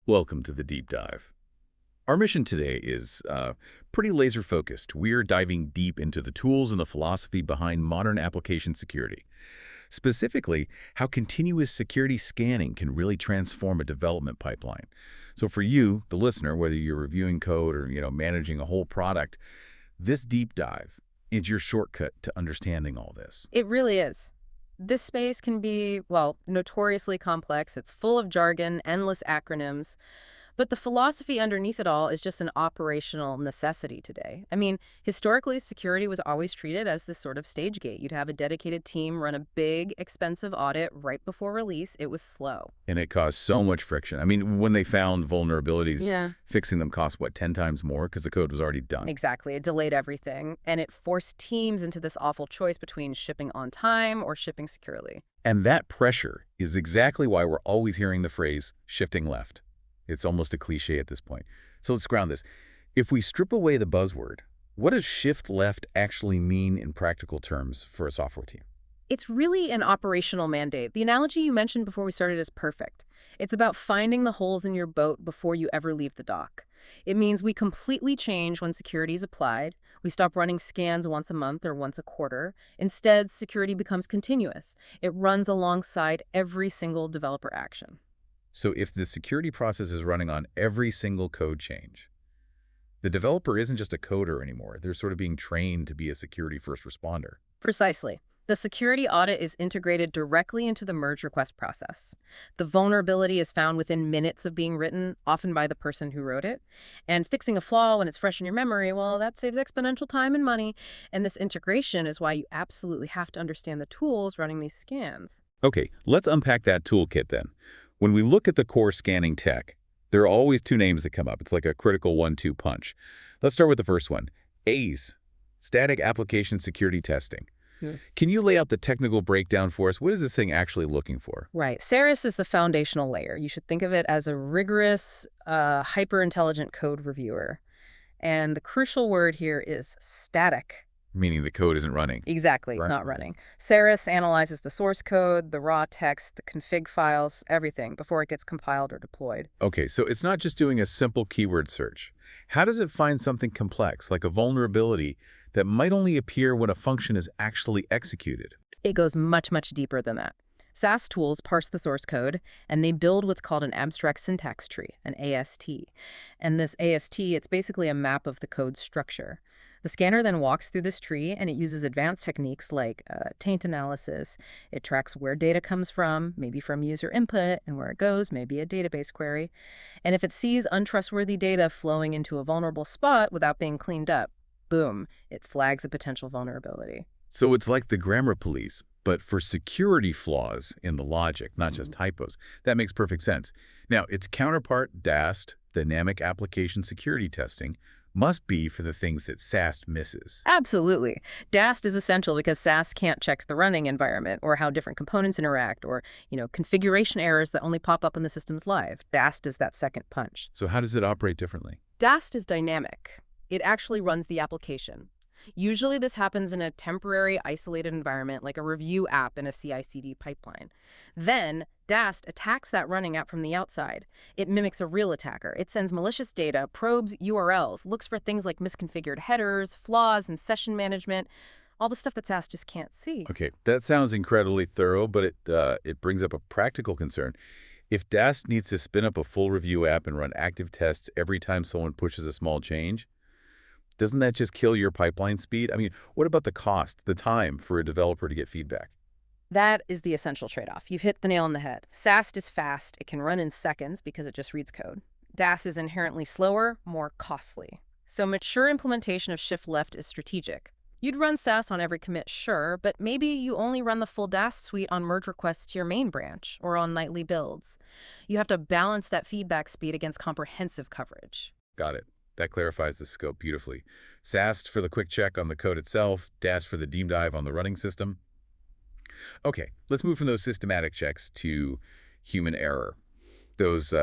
Welcome to the deep dive. Our mission today is pretty laser-focused. We're diving deep into the tools and the philosophy behind modern application security. Specifically, how continuous security scanning can really transform a development pipeline. So for you, the listener, whether you're reviewing code or managing a whole product, this deep dive is your shortcut to understanding all this. It really is. This space can be, well, notoriously complex. It's full of jargon, endless acronyms. But the philosophy underneath it all is just an operational necessity today. I mean, historically, security was always treated as this sort of stage gate. You'd have a dedicated team run a big, expensive audit right before release. It was slow. And it caused so much friction. I mean, when they found vulnerabilities, Yeah. fixing them cost, what, 10 times more because the code was already done? Exactly. It delayed everything, and it forced teams into this awful choice between shipping on time or shipping securely. And that pressure is exactly why we're always hearing the phrase shifting left. It's almost a cliche at this point. So let's ground this. If we strip away the buzzword, what does shift left actually mean in practical terms for a software team? It's really an operational mandate. The analogy you mentioned before we started is perfect. It's about finding the holes in your boat before you ever leave the dock. It means we completely change when security is applied. We stop running scans once a month or once a quarter. Instead, security becomes continuous. It runs alongside every single developer action. So if the security process is running on every single code change, the developer isn't just a coder anymore. They're sort of being trained to be a security first responder. Precisely. The security audit is integrated directly into the merge request process. The vulnerability is found within minutes of being written, often by the person who wrote it. And fixing a flaw when it's fresh in your memory, well, that saves exponential time and money. And this integration is why you absolutely have to understand the tools running these scans. Okay, let's unpack that toolkit then. When we look at the core scanning tech, there are always two names that come up. It's like a critical 1-2 punch. Let's start with the first one, ACE, Static Application Security Testing. Yeah. Can you lay out the technical breakdown for us? What is this thing actually looking for? Right. SARIS is the foundational layer. You should think of it as a rigorous, hyper-intelligent code reviewer. And the crucial word here is static. Meaning the code isn't running. Exactly, it's Right. not running. SARIS analyzes the source code, the raw text, the config files, everything before it gets compiled or deployed. Okay, so it's not just doing a simple keyword search. How does it find something complex, like a vulnerability, that might only appear when a function is actually executed? It goes much, much deeper than that. SAS tools parse the source code, and they build what's called an abstract syntax tree, an AST. And this AST, it's basically a map of the code's structure. The scanner then walks through this tree, and it uses advanced techniques like taint analysis. It tracks where data comes from, maybe from user input, and where it goes, maybe a database query. And if it sees untrustworthy data flowing into a vulnerable spot without being cleaned up, boom, it flags a potential vulnerability. So it's like the grammar police, but for security flaws in the logic, not just typos. That makes perfect sense. Now, its counterpart, DAST, Dynamic Application Security Testing, must be for the things that SAST misses. Absolutely. DAST is essential because SAST can't check the running environment or how different components interact or, configuration errors that only pop up when the system's live. DAST is that second punch. So how does it operate differently? DAST is dynamic. It actually runs the application. Usually this happens in a temporary, isolated environment like a review app in a CI/CD pipeline. Then, DAST attacks that running app from the outside. It mimics a real attacker. It sends malicious data, probes URLs, looks for things like misconfigured headers, flaws in session management, all the stuff that SAS just can't see. Okay, that sounds incredibly thorough, but it brings up a practical concern. If DAST needs to spin up a full review app and run active tests every time someone pushes a small change, doesn't that just kill your pipeline speed? I mean, what about the cost, the time for a developer to get feedback? That is the essential trade-off. You've hit the nail on the head. SAST is fast. It can run in seconds because it just reads code. DAST is inherently slower, more costly. So mature implementation of shift left is strategic. You'd run SAS on every commit, sure, but maybe you only run the full DAST suite on merge requests to your main branch or on nightly builds. You have to balance that feedback speed against comprehensive coverage. Got it. That clarifies the scope beautifully. SAST for the quick check on the code itself, DAST for the deep dive on the running system. Okay, let's move from those systematic checks to human error. Those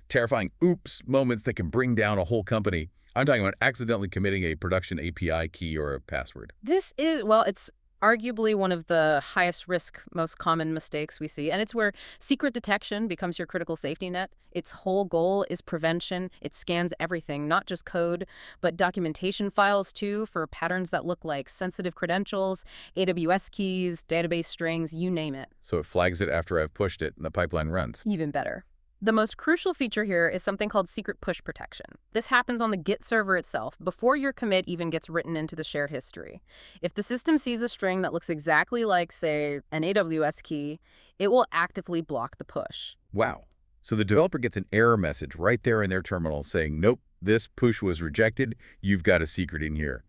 terrifying oops moments that can bring down a whole company. I'm talking about accidentally committing a production API key or a password. This is, well, it's Arguably one of the highest risk, most common mistakes we see. And it's where secret detection becomes your critical safety net. Its whole goal is prevention. It scans everything, not just code, but documentation files too, for patterns that look like sensitive credentials, AWS keys, database strings, you name it. So it flags it after I've pushed it and the pipeline runs. Even better. The most crucial feature here is something called secret push protection. This happens on the Git server itself, before your commit even gets written into the shared history. If the system sees a string that looks exactly like, say, an AWS key, it will actively block the push. Wow. So the developer gets an error message right there in their terminal saying, nope, this push was rejected. You've got a secret in here.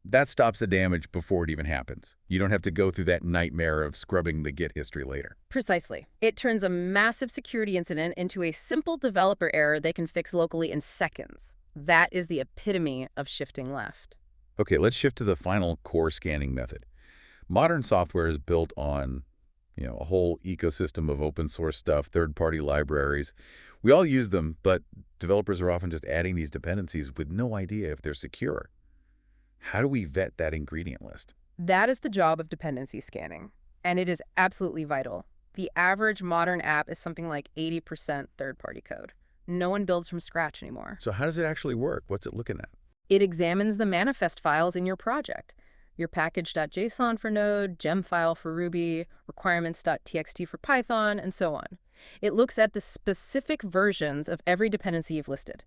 That stops the damage before it even happens. You don't have to go through that nightmare of scrubbing the Git history later. Precisely. It turns a massive security incident into a simple developer error they can fix locally in seconds. That is the epitome of shifting left. Okay, let's shift to the final core scanning method. Modern software is built on, a whole ecosystem of open source stuff, third-party libraries. We all use them, but developers are often just adding these dependencies with no idea if they're secure. How do we vet that ingredient list? That is the job of dependency scanning, and it is absolutely vital. The average modern app is something like 80% third-party code. No one builds from scratch anymore. So how does it actually work? What's it looking at? It examines the manifest files in your project. Your package.json for Node, gem file for Ruby, requirements.txt for Python, and so on. It looks at the specific versions of every dependency you've listed.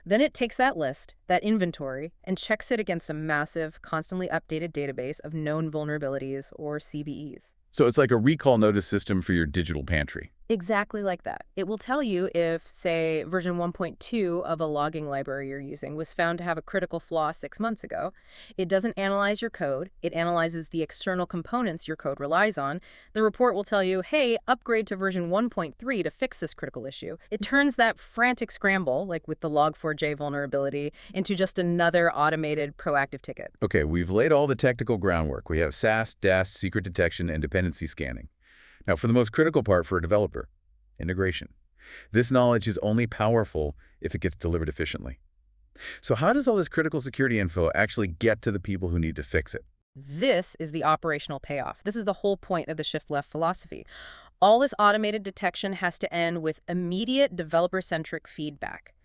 Then it takes that list, that inventory, and checks it against a massive, constantly updated database of known vulnerabilities, or CVEs. So it's like a recall notice system for your digital pantry. Exactly like that. It will tell you if, say, version 1.2 of a logging library you're using was found to have a critical flaw 6 months ago. It doesn't analyze your code. It analyzes the external components your code relies on. The report will tell you, hey, upgrade to version 1.3 to fix this critical issue. It turns that frantic scramble, like with the log4j vulnerability, into just another automated proactive ticket. Okay, we've laid all the technical groundwork. We have SAST, DAST, secret detection, and dependency scanning. Now, for the most critical part for a developer, integration. This knowledge is only powerful if it gets delivered efficiently. So how does all this critical security info actually get to the people who need to fix it? This is the operational payoff. This is the whole point of the shift left philosophy. All this automated detection has to end with immediate developer-centric feedback.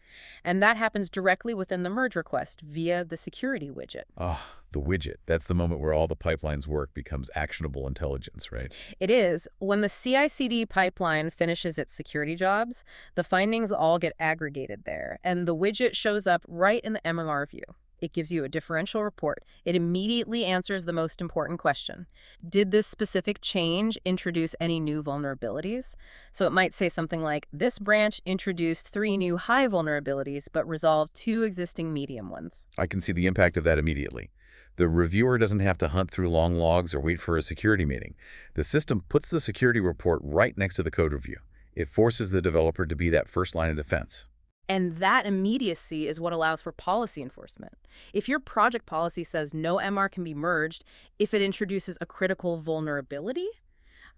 And that happens directly within the merge request via the security widget. Ah, the widget. That's the moment where all the pipeline's work becomes actionable intelligence, right? It is. When the CI/CD pipeline finishes its security jobs, the findings all get aggregated there, and the widget shows up right in the MMR view. It gives you a differential report. It immediately answers the most important question. Did this specific change introduce any new vulnerabilities? So it might say something like, this branch introduced 3 new high vulnerabilities, but resolved 2 existing medium ones. I can see the impact of that immediately. The reviewer doesn't have to hunt through long logs or wait for a security meeting. The system puts the security report right next to the code review. It forces the developer to be that first line of defense. And that immediacy is what allows for policy enforcement. If your project policy says no MR can be merged if it introduces a critical vulnerability,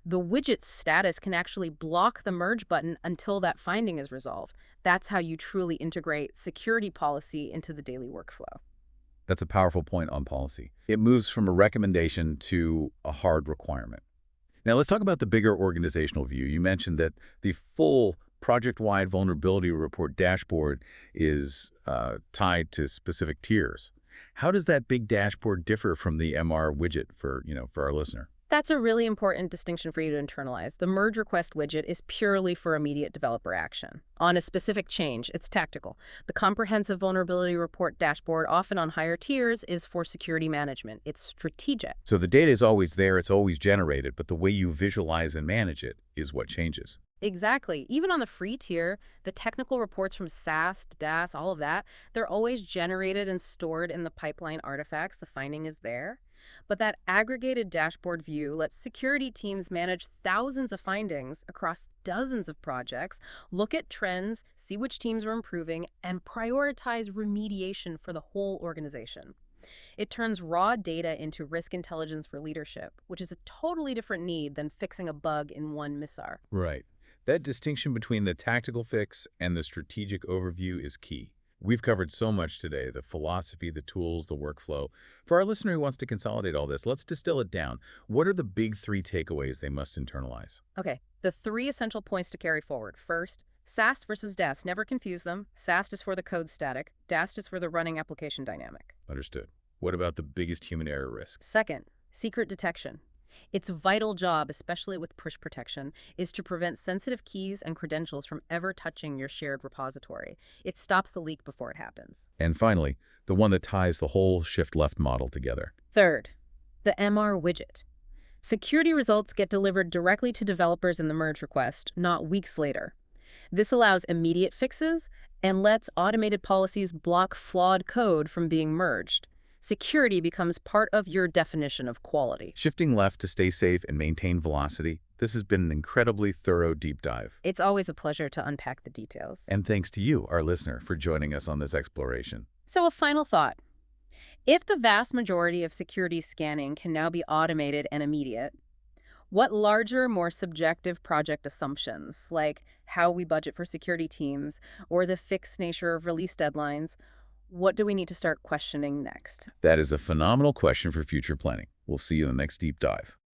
the widget's status can actually block the merge button until that finding is resolved. That's how you truly integrate security policy into the daily workflow. That's a powerful point on policy. It moves from a recommendation to a hard requirement. Now let's talk about the bigger organizational view. You mentioned that the full project-wide vulnerability report dashboard is tied to specific tiers. How does that big dashboard differ from the MR widget for our listener? That's a really important distinction for you to internalize. The merge request widget is purely for immediate developer action. On a specific change, it's tactical. The comprehensive vulnerability report dashboard, often on higher tiers, is for security management. It's strategic. So the data is always there, it's always generated, but the way you visualize and manage it is what changes. Exactly. Even on the free tier, the technical reports from SAST, DAS, all of that, they're always generated and stored in the pipeline artifacts. The finding is there. But that aggregated dashboard view lets security teams manage thousands of findings across dozens of projects, look at trends, see which teams are improving, and prioritize remediation for the whole organization. It turns raw data into risk intelligence for leadership, which is a totally different need than fixing a bug in one MISAR. Right. That distinction between the tactical fix and the strategic overview is key. We've covered so much today, the philosophy, the tools, the workflow. For our listener who wants to consolidate all this, let's distill it down. What are the big three takeaways they must internalize? Okay, the three essential points to carry forward. First, SAST versus DAST. Never confuse them. SAST is for the code static. DAST is for the running application dynamic. Understood. What about the biggest human error risk? Second, secret detection. Its vital job, especially with push protection, is to prevent sensitive keys and credentials from ever touching your shared repository. It stops the leak before it happens. And finally, the one that ties the whole shift-left model together. Third, the MR widget. Security results get delivered directly to developers in the merge request, not weeks later. This allows immediate fixes and lets automated policies block flawed code from being merged. Security becomes part of your definition of quality. Shifting left to stay safe and maintain velocity, this has been an incredibly thorough deep dive. It's always a pleasure to unpack the details. And thanks to you, our listener, for joining us on this exploration. So a final thought. If the vast majority of security scanning can now be automated and immediate, what larger, more subjective project assumptions, like how we budget for security teams or the fixed nature of release deadlines, what do we need to start questioning next? That is a phenomenal question for future planning. We'll see you in the next deep dive.